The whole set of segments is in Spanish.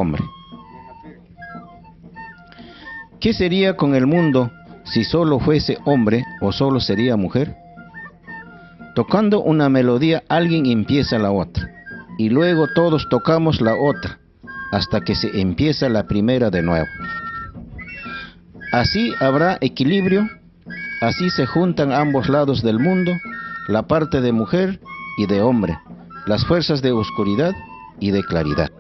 hombre. ¿Qué sería con el mundo si solo fuese hombre o solo sería mujer? Tocando una melodía, alguien empieza la otra, y luego todos tocamos la otra, hasta que se empieza la primera de nuevo. Así habrá equilibrio, así se juntan ambos lados del mundo, la parte de mujer y de hombre, las fuerzas de oscuridad y de claridad.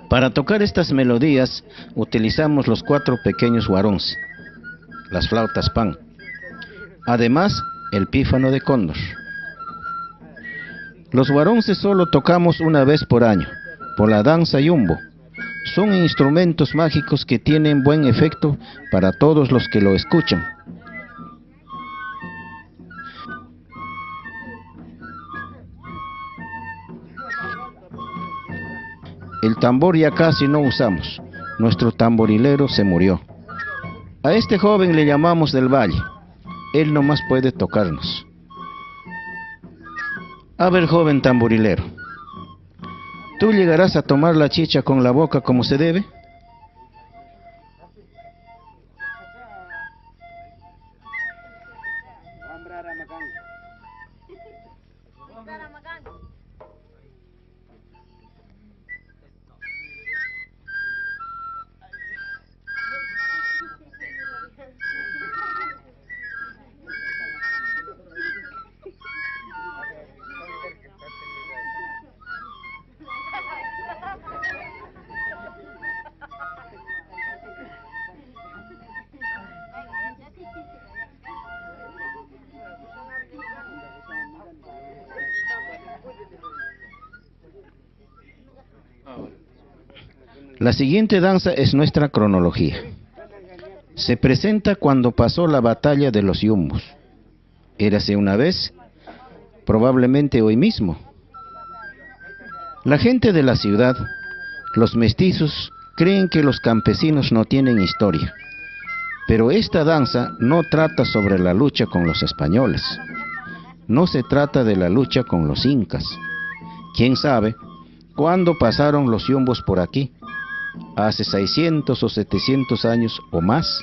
Para tocar estas melodías utilizamos los 4 pequeños huaróns, las flautas pan, además el pífano de cóndor. Los huarónces solo tocamos una vez por año, por la danza yumbo. Son instrumentos mágicos que tienen buen efecto para todos los que lo escuchan. El tambor ya casi no usamos, nuestro tamborilero se murió. A este joven le llamamos del valle, él nomás puede tocarnos. A ver, joven tamborilero, ¿tú llegarás a tomar la chicha con la boca como se debe? La siguiente danza es nuestra cronología. Se presenta cuando pasó la batalla de los yumbos. Érase una vez, probablemente hoy mismo. La gente de la ciudad, los mestizos, creen que los campesinos no tienen historia. Pero esta danza no trata sobre la lucha con los españoles. No se trata de la lucha con los incas. ¿Quién sabe cuándo pasaron los yumbos por aquí? Hace 600 o 700 años o más.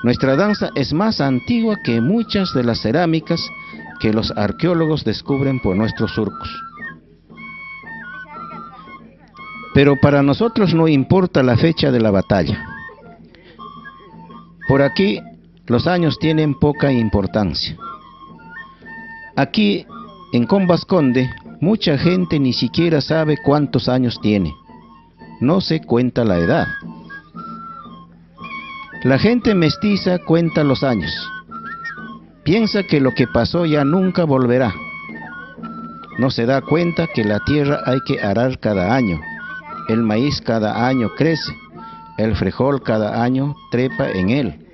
Nuestra danza es más antigua que muchas de las cerámicas que los arqueólogos descubren por nuestros surcos. Pero para nosotros no importa la fecha de la batalla. Por aquí los años tienen poca importancia. Aquí en Combasconde mucha gente ni siquiera sabe cuántos años tiene. No se cuenta la edad. La gente mestiza cuenta los años. Piensa que lo que pasó ya nunca volverá. No se da cuenta que la tierra hay que arar cada año. El maíz cada año crece. El frijol cada año trepa en él.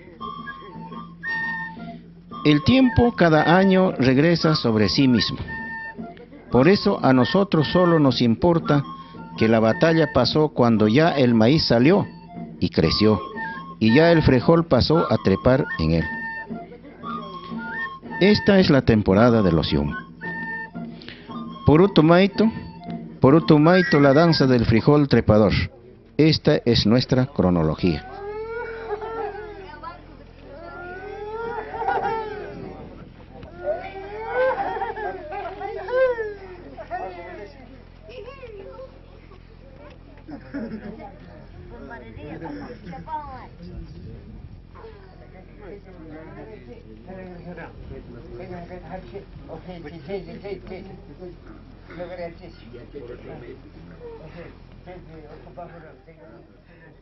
El tiempo cada año regresa sobre sí mismo. Por eso a nosotros solo nos importa que la batalla pasó cuando ya el maíz salió y creció, y ya el frijol pasó a trepar en él. Esta es la temporada de los yum. Purutumaito, la danza del frijol trepador. Esta es nuestra cronología.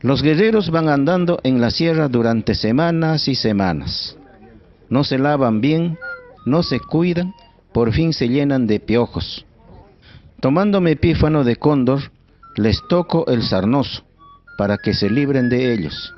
Los guerreros van andando en la sierra durante semanas y semanas. No se lavan bien, no se cuidan, por fin se llenan de piojos. Tomándome pífano de cóndor, les toco el sarnoso, para que se libren de ellos.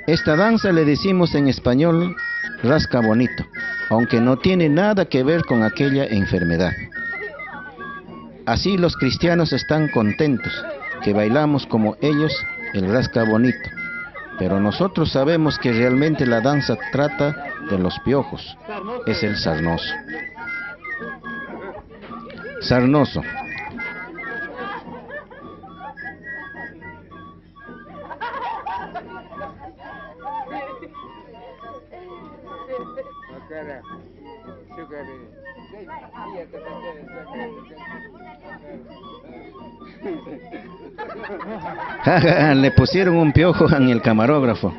Esta danza le decimos en español rasca bonito, aunque no tiene nada que ver con aquella enfermedad. Así los cristianos están contentos que bailamos como ellos el rasca bonito, pero nosotros sabemos que realmente la danza trata de los piojos, es el sarnoso. Sarnoso. Le pusieron un piojo en el camarógrafo.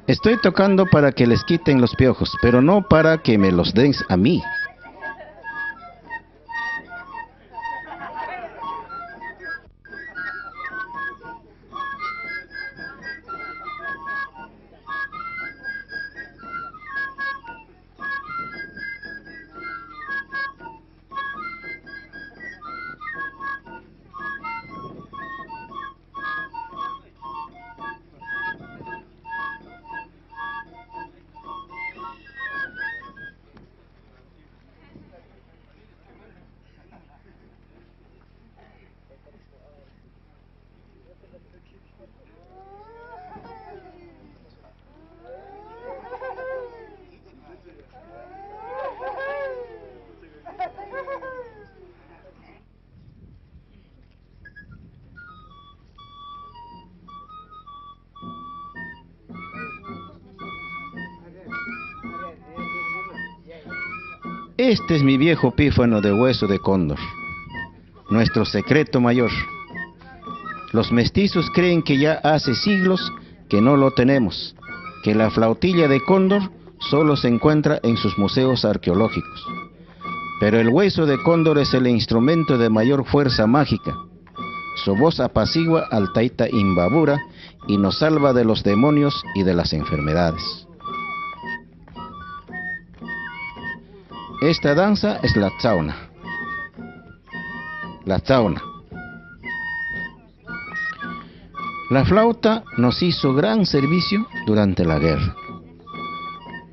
Estoy tocando para que les quiten los piojos, pero no para que me los den a mí. Este es mi viejo pífano de hueso de cóndor, nuestro secreto mayor. Los mestizos creen que ya hace siglos que no lo tenemos, que la flautilla de cóndor solo se encuentra en sus museos arqueológicos. Pero el hueso de cóndor es el instrumento de mayor fuerza mágica. Su voz apacigua al Taita Imbabura y nos salva de los demonios y de las enfermedades. Esta danza es la tsauna. La tsauna. La flauta nos hizo gran servicio durante la guerra.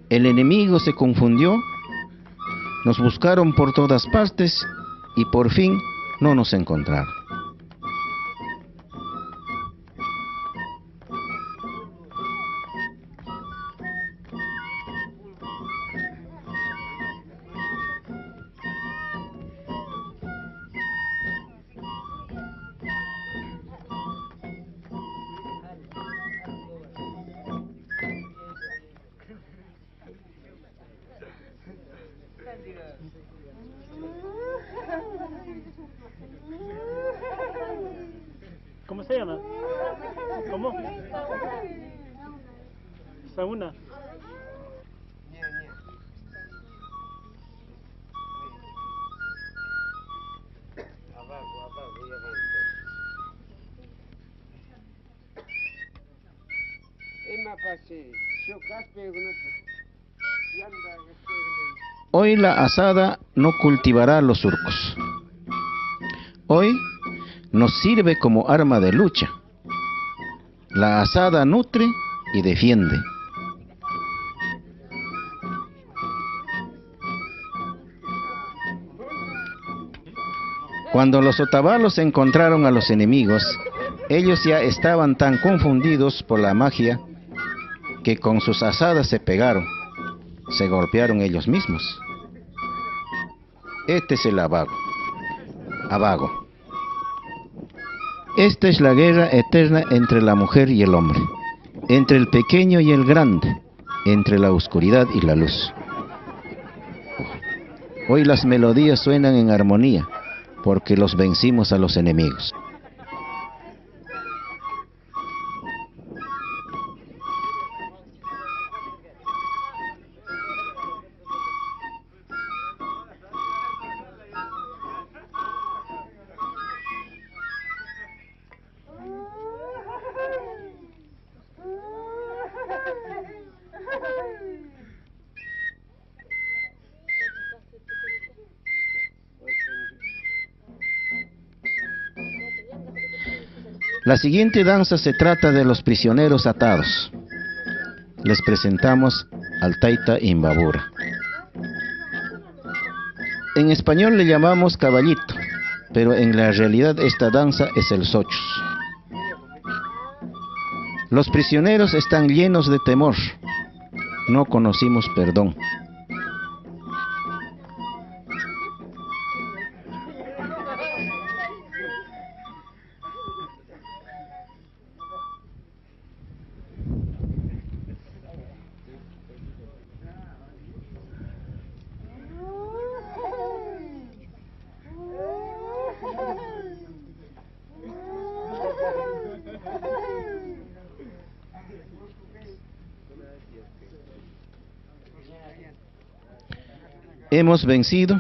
El enemigo se confundió, nos buscaron por todas partes y por fin no nos encontraron. ¿Cómo se llama? ¿Cómo? Sauna. Hoy la asada no cultivará los surcos. Hoy nos sirve como arma de lucha. La asada nutre y defiende. Cuando los otavalos encontraron a los enemigos, ellos ya estaban tan confundidos por la magia que con sus asadas se pegaron, se golpearon ellos mismos. Este es el abago. Abago. Esta es la guerra eterna entre la mujer y el hombre, entre el pequeño y el grande, entre la oscuridad y la luz. Hoy las melodías suenan en armonía, porque los vencimos a los enemigos. La siguiente danza se trata de los prisioneros atados. Les presentamos al Taita Imbabura. En español le llamamos caballito, pero en la realidad esta danza es el sochus. Los prisioneros están llenos de temor. No conocimos perdón. Hemos vencido,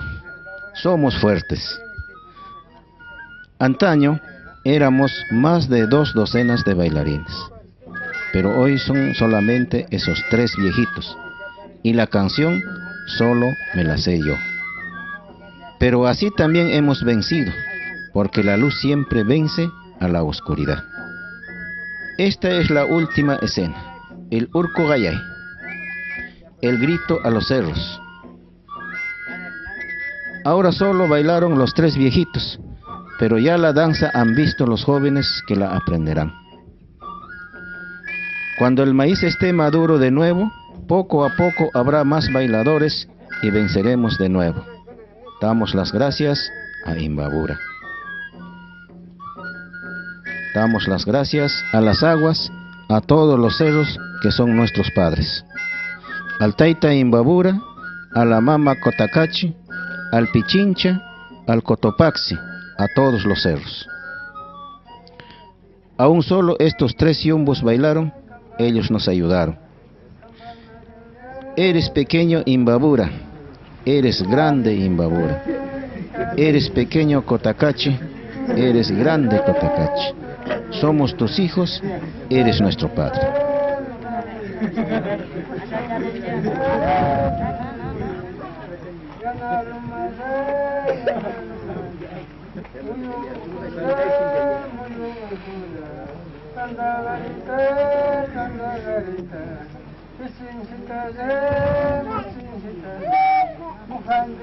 somos fuertes. Antaño éramos más de 2 docenas de bailarines, pero hoy son solamente esos 3 viejitos, y la canción solo me la sé yo. Pero así también hemos vencido, porque la luz siempre vence a la oscuridad. Esta es la última escena, el Urco Gayay, el grito a los cerros. Ahora solo bailaron los 3 viejitos, pero ya la danza han visto los jóvenes que la aprenderán. Cuando el maíz esté maduro de nuevo, poco a poco habrá más bailadores y venceremos de nuevo. Damos las gracias a Imbabura. Damos las gracias a las aguas, a todos los cerros que son nuestros padres. Al Taita Imbabura, a la Mama Cotacachi, al Pichincha, al Cotopaxi, a todos los cerros. Aún solo estos 3 yumbos bailaron, ellos nos ayudaron. Eres pequeño Imbabura, eres grande Imbabura. Eres pequeño Cotacachi, eres grande Cotacachi. Somos tus hijos, eres nuestro padre. Muhan